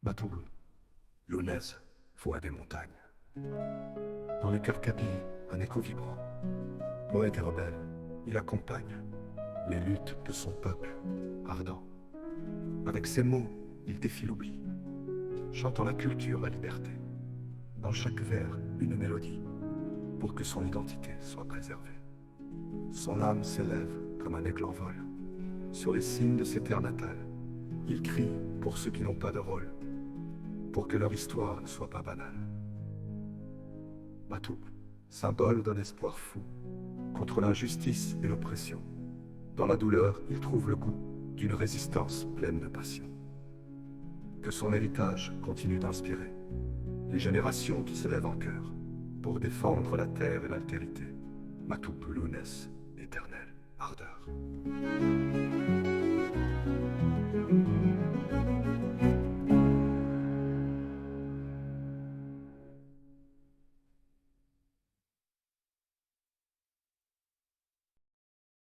Matoul, Lounès, voix des montagnes. Dans le cœur capillé, un écho vibrant. Poète et rebelle, il accompagne les luttes de son peuple ardent. Avec ses mots, il défie l'oubli, chantant la culture, la liberté. Dans chaque vers, une mélodie, pour que son identité soit préservée. Son âme s'élève comme un aigle en vol. Sur les cimes de ses terres natales, il crie pour ceux qui n'ont pas de rôle, pour que leur histoire ne soit pas banale. Matoul, symbole d'un espoir fou, contre l'injustice et l'oppression. Dans la douleur, il trouve le goût d'une résistance pleine de passion. Que son héritage continue d'inspirer les générations qui se lèvent en chœur pour défendre la terre et l'altérité. Matoul, Lounès, éternelle ardeur.